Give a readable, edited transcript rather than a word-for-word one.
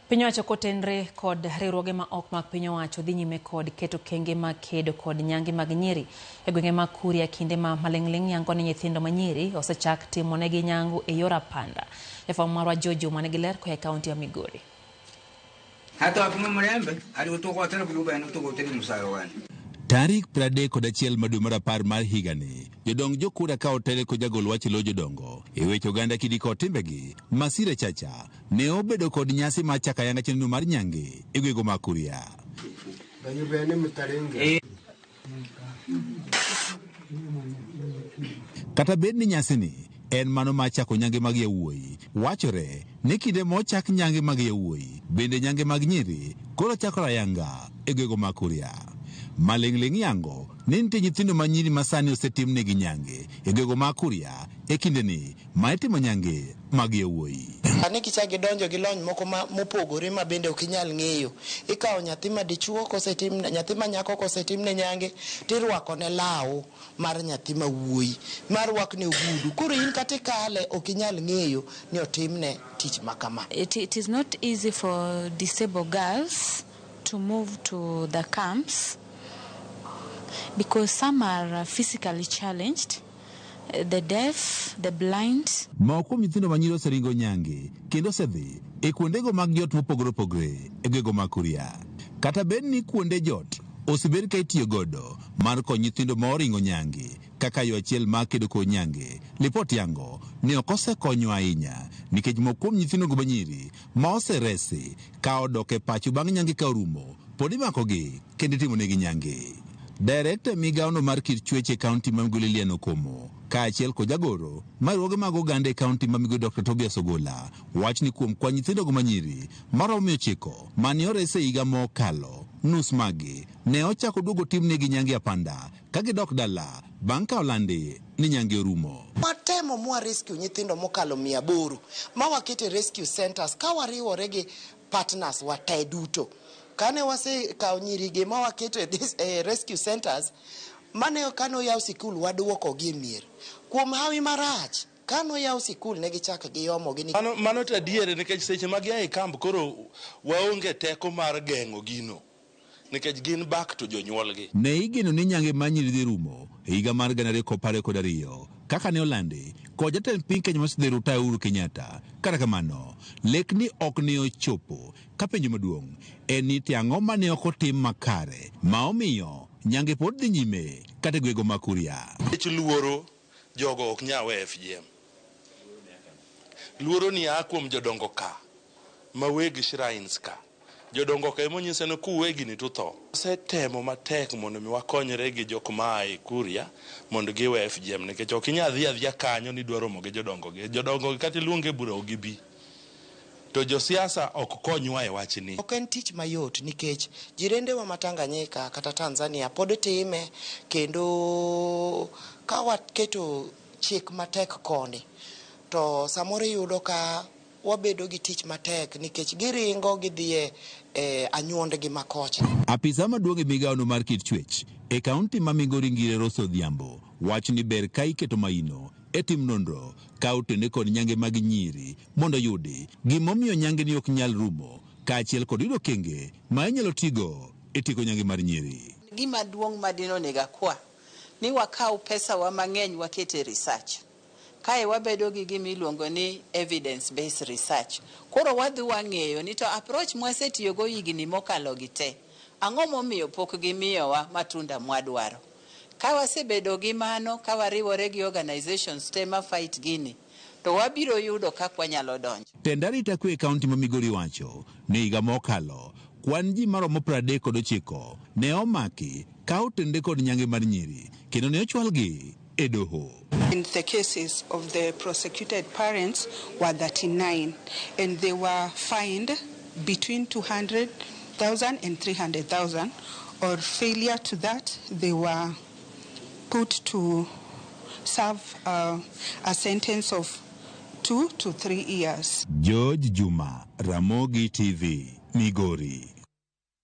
Piny owacho kotenre kod riwruoge ma ok mag piny owacho dhi nyime kod keto kenge mag kedo kod nyange mag nyiri e gwenge mag Kuria kinde ma maling'ling yango ni nyithindo ma nyiri osechak timonegi nyango e yor apanda. E fam marwa Jonyuol manigi ler koa e kaunti ya Migori. Tarik 31 dwe mar 10 mar higani, jodong Kuria ka otele ko jagol wach lo jodongo e weche oganda kidi kod timbegi. Masire Chacha ne obedo kod nyasi ma chaka yanga chenro mar nyange e gwego ma Kuria. Kata bed ni nyasi ni en mano ma chako nyange mag yawuoyi, wachore ni kinde mochak nyange mag yawuoyi bende nyange mag nyiri koro chako yanga e gwego ma Kuria. Maling'ling yango ni nitie nyithindo ma nyiri masani osetimnegi nyange e gwego ma Kuria e kindeni ma itimo nyange mag yawuoyi. Ani kicha gidonjo gi lony moko mopogore ma bende ok inyal ng'eyo. Ikawo nyathi ma dichuo kosetim, nyathi ma nyako kosetimne nyange tirwako ne law mar nyathi ma wuoyi, mar rwakne ogudu. Koro in kata kale ok inyal ng'eyo ni otimne tich makama. It is not easy for disabled girls to move to the camps because some are physically challenged, the deaf, the blind. Moko nyithindo ma nyiri oseringo nyange kendo osedhi e kuondego mag jot mopogore opogore e gwego ma Kuria. Kata bed ni kuonde jot osebed ka itiyo godo mar konyo nyithindo ma oringo nyange kaka yo achiel ma kedo kod nyange, lipot yango ne ok osekonyo ahinya nikech moko kuom nyithindo go manyiri ma oseresi ka odok e pacho bang' nyange ka orumo pod imakogi kendo itimonegi nyange. Director migaono mar kit chwech e kaunti ma Migori Liano Komo ka achiel ko jagoro mariwoge mag oganda e kaunti ma Migori Dr. Tobias Ogola wach ni kuom kwa nyithindo go manyiri maromo 9 mane orese higa mokalo, nus magi ne ochako duogo timnegi nyange apanda ka gidok dala bang' ka olandi ni nyange orumo. Watemo mwa rescue nyithindo mokalo 800 ma wakete rescue centers ka wariwore gi partners wate duto. Kane wase kawo nyirigi ma waketo e rescue centers, mane kano yaw sikul waduoko gi mier. Kuom hawi marach, kano yaw sikul ne gichako giyomo gi. Mano to adier nikech seche mag yae kamp koro waonge teko mar geng'o gino. Nikech gin back to jonyuol gi. Ne igeno ni nyange ma nyiri dhi rumo e higa mar 2012 kaka ne olandi ko jatend piny Kenya mosedhi Ruta Uhuru Kenyatta. Kata kamano, lekni ok ne ochopo ka penjo maduong' en ni tiang'o mane ok otim makare ma omiyo nyange pod dhi nyime kata gwego ma Kuria. Luoro jogo ok nyawe FGM. Luoro ni kuom jodongo ka ma weg shrines ka. Jodongo ka emonyise no kuwegi ni tutho. Setemo matek mondo mi wakonyre gi jok ma e Kuria mondo giwe FGM nikech ok inyadhi adhia kanyo ni dwaro mo gi jodongo gi. Jodongo gi kata luonge bura ogibi. To josiasa ok konywa e wachni. Ok en tich mayot nikech jirende wa Tanganyika kata Tanzania pod time kendo ka waketo chik matek koni to samoro yudo ka wabedo gi tich matek nikech giringo gidhie anyuondegi makocha. Apisa maduong' e migaono mar kit chwech e kaunti ma Migori Ngire Rosso Odhiambo wach ni ber ka iketo maino e tim nonro ka otende kod nyange mag nyiri mondo yudi gimomiyo nyange ni ok nyal rumo ka achiel kod yudo kenge ma inyalo tigo e tieko nyange mar nyiri. Gima duong' madino nega kwa ni wakaw pesa wa mang'eny wakete research. Kae wabedo gi gimiluongo ni evidence based research. Koro wadhi wang'eyo ni to approach mwasetiyogo higni mokalo gi te. Ang'o momiyo pok gimiyowa matunda mwadwaro. Ka wasebedo gi mano, ka wariwore gi organizations tema fight gini, to wabiro yudo kaka wanyalo donjo. Tend arita kwe e kaunti ma Migori wacho ni higa mokalo kwan ji maromo 39 ne omaki ka otende kod nyange mar nyiri kendo ne ochwalgi e doho. In the cases of the prosecuted parents were 39 and they were fined between 200,000 and 300,000, or failure to that they were put to serve a sentence of 2 to 3 years. George Juma, Ramogi TV, Migori.